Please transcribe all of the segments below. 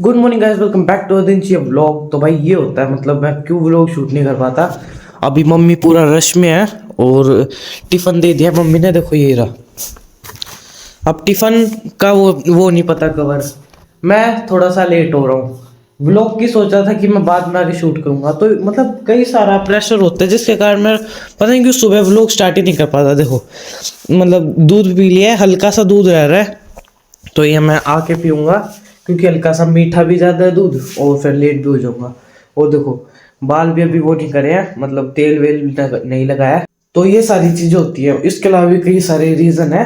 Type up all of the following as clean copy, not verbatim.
Good morning guys, welcome back to दिनची vlog. तो भाई ये होता है, मतलब मैं क्यों व्लॉग शूट नहीं कर पाता। अभी मम्मी पूरा रश में है और टिफ़िन दे दिया मम्मी ने, देखो ये रहा। अब टिफ़िन का वो नहीं पता कवर। मैं थोड़ा सा लेट हो रहा हूँ। व्लॉग की सोचा था कि मैं बाद में आके शूट करूँगा, तो मतलब कई सारा प्रेशर होता है जिसके कारण मैं पता नहीं क्यों सुबह व्लॉग स्टार्ट ही नहीं कर पाता। देखो मतलब दूध पी लिया है, हल्का सा दूध रह रहा है, तो ये मैं आके पीऊँगा क्योंकि हल्का सा मीठा भी ज़्यादा है दूध, और फिर लेट भी हो जाऊँगा। और देखो बाल भी अभी वो नहीं करे हैं, मतलब तेल वेल नहीं लगाया। तो ये सारी चीज़ें होती है, इसके अलावा भी कई सारे रीज़न है।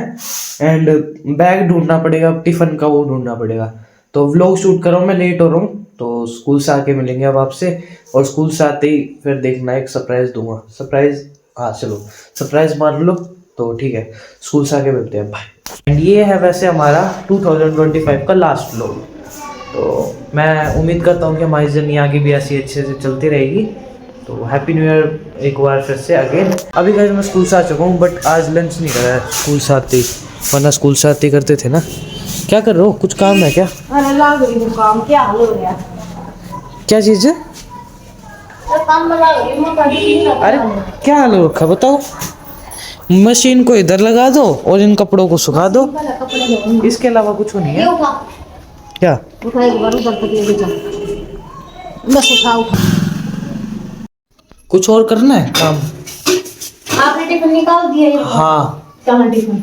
एंड बैग ढूंढना पड़ेगा, टिफ़िन का वो ढूंढना पड़ेगा। तो व्लॉग शूट कर रहा हूँ, मैं लेट हो रहा हूँ, तो स्कूल से आके मिलेंगे अब आपसे। और स्कूल से आते ही फिर देखना, एक सरप्राइज़ दूंगा। सरप्राइज़, हाँ चलो सरप्राइज़ मान लो, तो ठीक है स्कूल से आके मिलते हैं, बाय। एंड ये है वैसे हमारा 2025 का लास्ट व्लॉग। तो मैं उम्मीद करता हूँ कि हमारी जर्नी आगे भी ऐसी अच्छे से चलती रहेगी। तो हैप्पी न्यू ईयर एक बार फिर से अगेन। अभी गाइस मैं स्कूल से आ चुका हूँ, बट आज लंच नहीं करा है स्कूल से आते ही, वरना स्कूल से आते ही करते थे ना। क्या कर रहे हो, कुछ काम है क्या? अरे लाग रही हूँ काम, क्या हाल हो रहा है? क्या चीज़ है? अरे काम में लग रही हूँ, कभी नहीं लगता। अरे क्या हाल हो रखा बताओ। मशीन को इधर लगा दो और इन कपड़ों को सुखा दो, कपड़े धोऊंगी। इसके अलावा कुछ नहीं ये है। उठा, क्या? उठा एक बार उधर तक लेके जा। बस उठा उठा। कुछ और करना है काम? आपने टिफिन निकाल दिया ये? हाँ कहाँ टिफिन?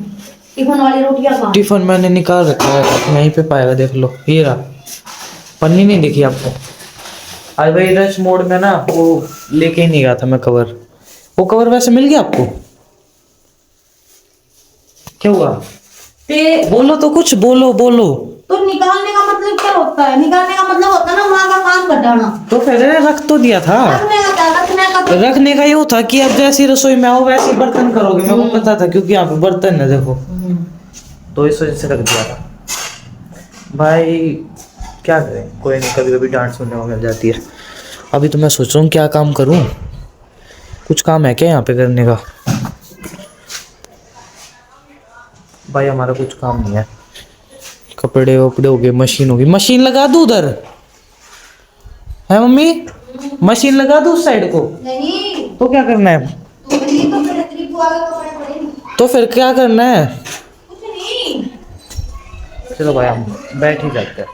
टिफिन वाली रोटियां कहाँ? टिफिन मैंने निकाल रखा है, यहीं पे पाएगा, देख लो ये रहा। पन्नी नहीं दिखी आपको? आज भाई रश मोड में ना वो लेके ही नहीं गया था मैं कवर। वो कवर वैसे मिल गया आपको? क्या हुआ? बोलो तो, कुछ बोलो बोलो। तो निकालने का मतलब क्या होता है? निकालने का मतलब होता है ना वहाँ का काम कटाना। तो फिर रख तो दिया था। रखने का क्या? रखने का तो रखने का ये था कि अब जैसी रसोई में आओ वैसे बर्तन करोगे, मेरे को पता था क्योंकि यहाँ पे बर्तन है देखो, तो इस वजह से रख दिया था भाई। क्या करें, कोई नहीं, कभी कभी डांट सुनने को मिल जाती है। अभी तो मैं सोच रहा हूँ क्या काम करूँ। कुछ काम है क्या यहाँ पे करने का? भाई हमारा कुछ काम नहीं है। कपड़े वपड़े हो गए, मशीन होगी, मशीन लगा दूँ उधर है मम्मी? मशीन लगा दूँ उस साइड को? नहीं। तो क्या करना है? तो ये तो फिर तेरी बुआ के कपड़े पड़े। तो फिर क्या करना है? कुछ नहीं। चलो भाई हम बैठ ही जाते हैं।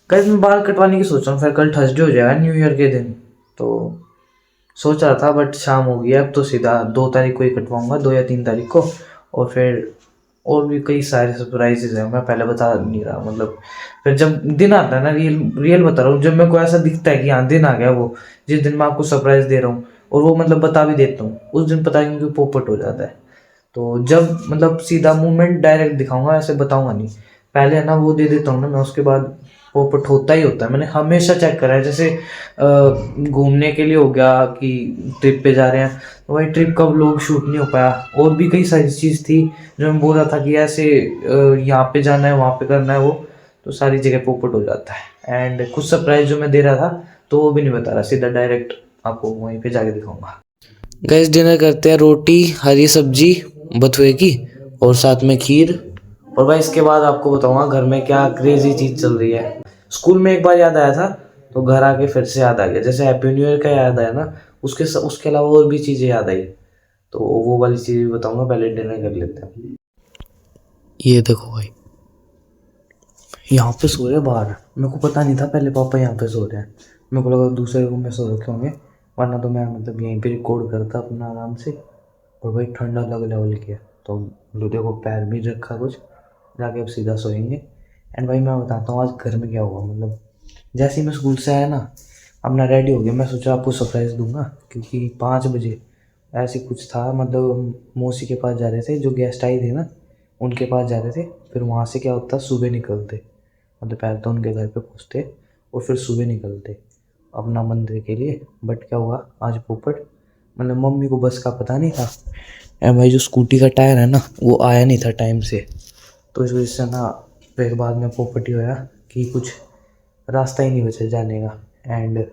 कल मैं बाल कटवाने की सोच रहा हूँ, फिर कल थर्सडे हो जाएगा न्यू ईयर के दिन, तो सोच रहा था बट शाम हो गई है, अब तो सीधा 2 तारीख को ही कटवाऊंगा, 2 या 3 तारीख को। और फिर और भी कई सारे सरप्राइजेज हैं, मैं पहले बता नहीं रहा, मतलब फिर जब दिन आता है ना, रियल रियल बता रहा हूँ, जब मेरे को ऐसा दिखता है कि हाँ दिन आ गया, वो जिस दिन मैं आपको सरप्राइज दे रहा हूँ और वो मतलब बता भी देता हूँ, उस दिन पता नहीं क्यों पोपट हो जाता है। तो जब मतलब सीधा मूवमेंट डायरेक्ट दिखाऊंगा, ऐसे बताऊंगा नहीं, पहले है ना वो दे देता हूँ ना मैं, उसके बाद पोपट होता ही होता है। मैंने हमेशा चेक करा है, जैसे घूमने के लिए हो गया कि ट्रिप पे जा रहे हैं, तो भाई ट्रिप का व्लॉग शूट नहीं हो पाया। और भी कई सारी चीज़ थी जो मैं बोल रहा था कि ऐसे यहाँ पे जाना है, वहाँ पे करना है, वो तो सारी जगह पोपट हो जाता है। एंड कुछ सरप्राइज जो मैं दे रहा था तो वो भी नहीं बता रहा, सीधा डायरेक्ट आपको वहीं पे जाके दिखाऊंगा। गैस डिनर करते हैं, रोटी हरी सब्जी बथुए की और साथ में खीर। और भाई इसके बाद आपको बताऊंगा घर में क्या क्रेजी चीज़ चल रही है। स्कूल में एक बार याद आया था, तो घर आके फिर से याद आ गया, जैसे हैप्पी न्यू ईयर का याद आया ना, उसके अलावा और भी चीज़ें याद आई, तो वो वाली चीज़ भी बताऊंगा, पहले डिनर कर लेते हैं। ये देखो भाई, यहाँ पे सो रहे बाहर, मेरे को पता नहीं था पहले पापा यहाँ पे सो रहे हैं, मेरे को लगा दूसरे रूम में सो रखे होंगे, वरना तो मैं मतलब यहीं पे रिकॉर्ड करता अपना आराम से। और भाई ठंडा लग लेवल किया, तो लुडे को पैर भी रखा कुछ, जाके अब सीधा सोएंगे। एंड भाई मैं बताता हूँ आज घर में क्या हुआ, मतलब जैसे ही मैं स्कूल से आया ना, अपना रेडी हो गया, मैं सोचा आपको सरप्राइज़ दूंगा, क्योंकि 5 बजे ऐसे कुछ था, मतलब मौसी के पास जा रहे थे, जो गेस्ट आई थे ना उनके पास जा रहे थे, फिर वहाँ से क्या होता सुबह निकलते, मतलब पहले तो उनके घर पे पहुँचते और फिर सुबह निकलते अपना मंदिर के लिए। बट क्या हुआ आज पोपट, मतलब मम्मी को बस का पता नहीं था, भाई जो स्कूटी का टायर है ना वो आया नहीं था टाइम से, तो इस वजह से ना फिर बाद में पोपट ही होया कि कुछ रास्ता ही नहीं बचा जाने का। एंड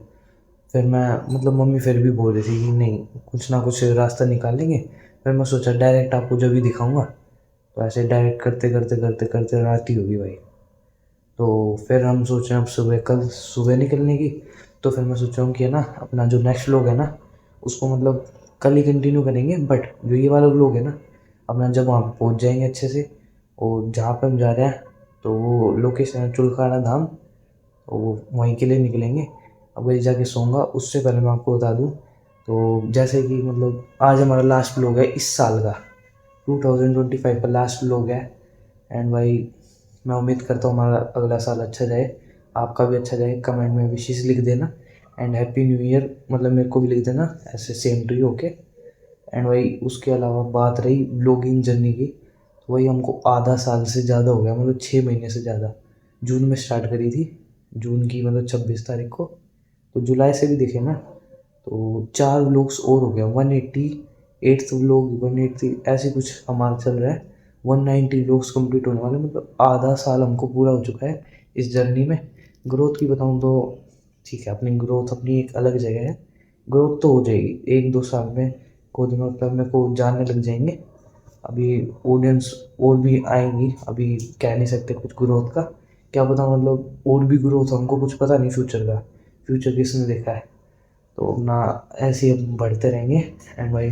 फिर मैं मतलब मम्मी फिर भी बोल रही थी कि नहीं कुछ ना कुछ रास्ता निकालेंगे, फिर मैं सोचा डायरेक्ट आपको जब भी दिखाऊंगा, तो ऐसे डायरेक्ट करते करते करते करते रात ही होगी भाई। तो फिर हम सोच रहे हैं अब सुबह, कल सुबह निकलने की। तो फिर मैं सोच रहा हूँ कि है ना, अपना जो नेक्स्ट व्लॉग है ना, उसको मतलब कल ही कंटिन्यू करेंगे। बट जो ये वाला व्लॉग है ना, अपना जब वहाँ पे पहुँच जाएंगे अच्छे से, और जहाँ पे हम जा रहे हैं तो वो लोकेशन है चुलखाड़ा धाम, तो वहीं के लिए निकलेंगे। अब वही जाके सोऊंगा। उससे पहले मैं आपको बता दूँ, तो जैसे कि मतलब आज हमारा लास्ट व्लॉग है इस साल का, 2025 का लास्ट व्लॉग है। एंड भाई मैं उम्मीद करता हूँ हमारा अगला साल अच्छा जाए, आपका भी अच्छा जाए। कमेंट में विशेष लिख देना एंड हैप्पी न्यू ईयर मतलब मेरे को भी लिख देना ऐसे, same to you. Okay. And भाई उसके अलावा बात रही ब्लॉगिंग जर्नी की, तो वही हमको आधा साल से ज़्यादा हो गया, मतलब 6 महीने से ज़्यादा। जून में स्टार्ट करी थी, जून की मतलब 26 तारीख को, तो जुलाई से भी दिखे ना, तो 4 व्लॉग्स और हो गया। 188 व्लॉग, 180 ऐसे कुछ हमारा चल रहा है। 190 व्लॉग्स कंप्लीट होने वाले, मतलब आधा साल हमको पूरा हो चुका है इस जर्नी में। ग्रोथ की बताऊँ तो ठीक है, अपनी ग्रोथ अपनी एक अलग जगह है। ग्रोथ तो हो जाएगी 1-2 साल में, कुछ दिनों तक मेरे को जानने लग जाएंगे। अभी ऑडियंस और भी आएंगी, अभी कह नहीं सकते कुछ ग्रोथ का, क्या पता मतलब और भी ग्रोथ, हमको कुछ पता नहीं फ्यूचर का, फ्यूचर किसने देखा है। तो अपना ऐसे ही हम बढ़ते रहेंगे। एंड भाई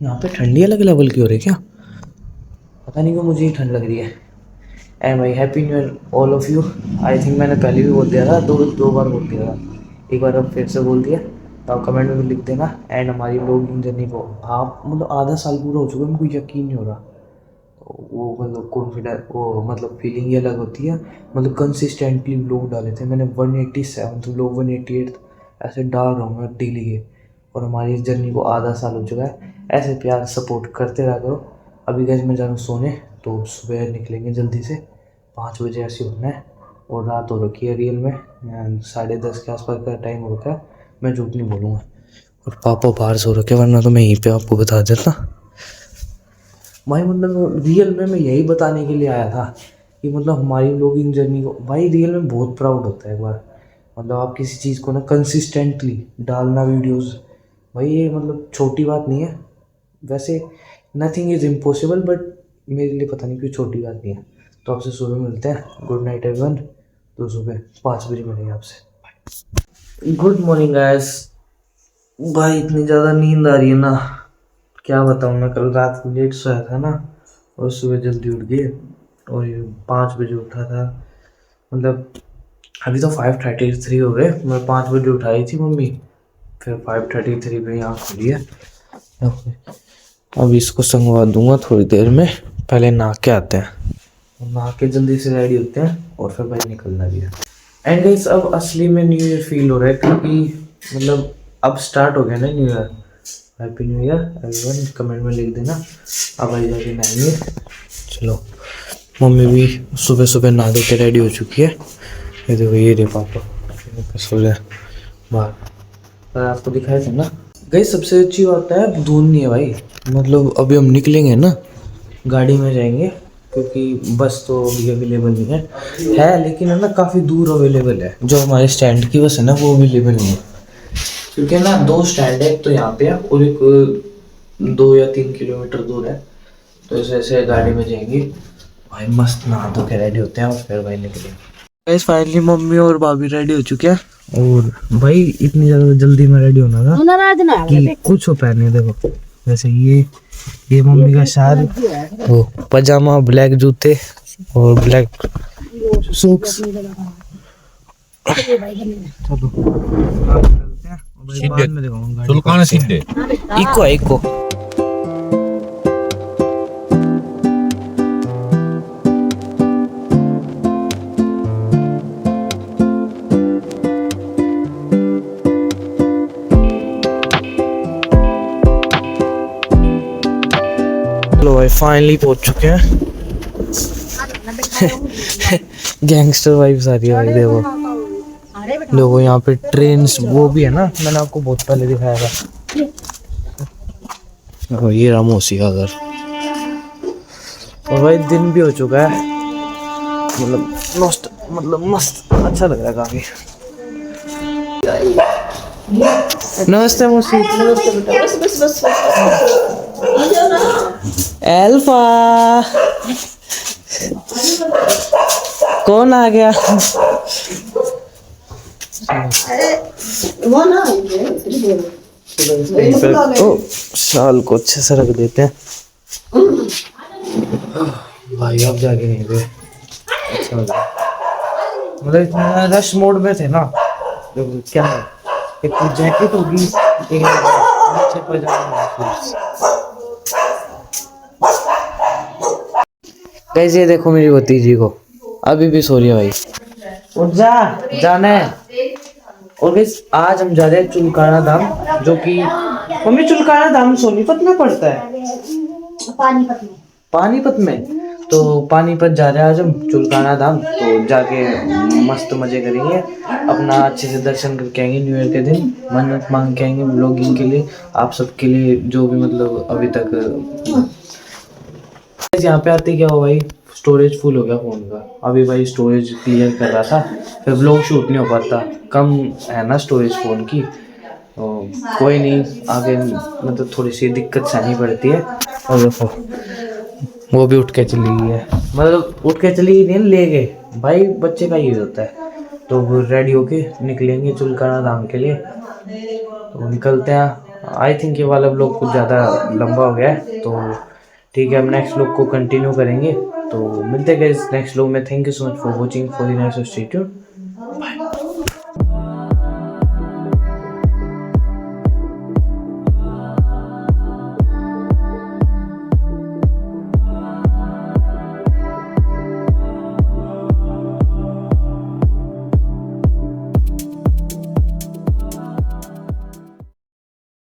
यहाँ पे ठंडी अलग लेवल की हो रही है क्या, पता नहीं क्यों मुझे ही ठंड लग रही है। एंड भाई happy new year all of you. I think मैंने पहले भी बोल दिया था, दो बार बोल दिया था, एक बार अब फिर से बोल दिया। तो आप कमेंट में भी लिख देना। एंड हमारी ब्लॉगिंग जर्नी को आप मतलब आधा साल पूरा हो चुका है, मेरे को यकीन नहीं हो रहा। तो वो मतलब कॉन्फिडेंस, वो मतलब फीलिंग ही अलग होती है। मतलब कंसिस्टेंटली व्लॉग डाले थे मैंने, 187 व्लॉग, 188 ऐसे डाल रहा हूँ मैं डेली के। और हमारी इस जर्नी को आधा साल हो चुका है। ऐसे प्यार सपोर्ट करते रहा करो। अभी गैस मैं जा रहा हूँ सोने, तो सुबह निकलेंगे जल्दी से, 5 बजे ऐसे होना है। और रात हो रखी है रियल में, 10:30 के आसपास का टाइम हो रखा है, मैं झूठ नहीं बोलूँगा। और पापा बाहर सो रखे, वरना तो मैं यहीं पे आपको बता देता भाई। मतलब रियल में मैं यही बताने के लिए आया था कि मतलब हमारी व्लॉगिंग जर्नी को भाई रियल में बहुत प्राउड होता है एक बार, मतलब आप किसी चीज़ को ना कंसिस्टेंटली डालना वीडियोस, भाई ये मतलब छोटी बात नहीं है। वैसे नथिंग इज़ इम्पॉसिबल, बट मेरे लिए पता नहीं क्यों छोटी बात नहीं है। तो आपसे सुबह मिलते हैं। Good night everyone. तो सुबह 5 बजे मिलेंगे आपसे। Good morning guys. भाई इतनी ज़्यादा नींद आ रही है ना, क्या बताऊँ। मैं कल रात को लेट सोया था ना, और सुबह जल्दी उठ गए, और ये 5 बजे उठा था। मतलब अभी तो 5:33 हो गए, मैं 5 बजे उठाई थी मम्मी, फिर 5:33 पे यहाँ खुली है। अब इसको संगवा दूंगा थोड़ी देर में, पहले नहा के आते हैं, नहा के जल्दी से रेडी होते हैं, और फिर भाई निकलना भी है। एंड गाइस अब असली में न्यू ईयर फील हो रहा है, क्योंकि मतलब अब स्टार्ट हो गया ना new year. Happy new year everyone, comment में लिख देना। अब आई जाके नहाएंगे। चलो मम्मी भी सुबह सुबह नहा धो के रेडी हो चुकी है। ये देखो, ये रे पापा सो रहे बाहर, पर आपको दिखाया था ना। गई सबसे अच्छी बात है दूर नहीं है भाई, मतलब अभी हम निकलेंगे ना, गाड़ी में जाएंगे, क्योंकि बस तो अभी अवेलेबल नहीं है लेकिन है ना काफ़ी दूर अवेलेबल है। जो हमारे स्टैंड की बस है ना वो अवेलेबल नहीं है, क्योंकि ना 2 स्टैंड है, एक तो यहाँ पे है और एक 2 या 3 किलोमीटर दूर है। तो इस वजह से गाड़ी में जाएंगे भाई, मस्त नहा धो के रेडी होते हैं और फिर भाई निकलेंगे। फाइनली मम्मी और भाभी रेडी हो चुके हैं, और भाई इतनी ज़्यादा जल्दी में रेडी होना था कि कुछ हो पहने। देखो जैसे ये मम्मी का शाल, वो पजामा, ब्लैक जूते और ब्लैक सॉक्स। चलो बाद में दिखाऊंगा। इको भाई फाइनली पहुंच चुके हैं। गैंगस्टर वाइब्स आ रही है भाई। देखो यहाँ पे ट्रेन वो भी है ना, मैंने आपको बहुत पहले दिखाया था। ये रामोसी का घर, और भाई दिन भी हो चुका है, मतलब मस्त अच्छा लग रहा है काफी। नमस्ते मौसी। बस एल्फा कौन आ गया? वो ना ओ शाल को अच्छे से रख देते हैं भाई। अब जाके नहीं गए, अच्छा लगा। मतलब इतना रश मोड में थे ना, तो क्या है, एक तो जैकेट होगी, एक नीचे पजामा है। कैसे देखो मेरी भतीजी को, अभी भी सो रही है भाई। उठ जा, जाना है। और गाइस आज हम जा रहे हैं चुलकाना धाम, जो कि मम्मी चुलकाना धाम सोनीपत में पड़ता है। पानीपत में। पानीपत में, तो पानीपत जा रहे हैं आज हम चुलकाना धाम। तो जाके मस्त मजे करेंगे, अपना अच्छे से दर्शन करके आएंगे। न्यू ईयर के दिन मन्नत मांग के आएंगे व्लॉगिंग के लिए, आप सबके लिए, जो भी मतलब अभी तक। यहाँ पे आते क्या हो भाई, स्टोरेज फुल हो गया फ़ोन का। अभी भाई स्टोरेज क्लियर कर रहा था, फिर व्लॉग शूट नहीं हो पाता, कम है ना स्टोरेज फ़ोन की। तो कोई नहीं, आगे मतलब थोड़ी सी दिक्कत सहनी पड़ती है। और देखो वो भी उठ के चली गई है, मतलब उठ के चली गई नहीं, ले गए भाई, बच्चे का ये होता है। तो वो रेडी होके निकलेंगे चुलकाना धाम के लिए, तो निकलते हैं। आई थिंक ये वाला ब्लॉग कुछ ज़्यादा लंबा हो गया है, तो ठीक है, हम नेक्स्ट ब्लॉग को कंटिन्यू करेंगे। तो मिलते हैं गाइस नेक्स्ट ब्लॉग में। Thank you so much for watching, for the nice stay tuned.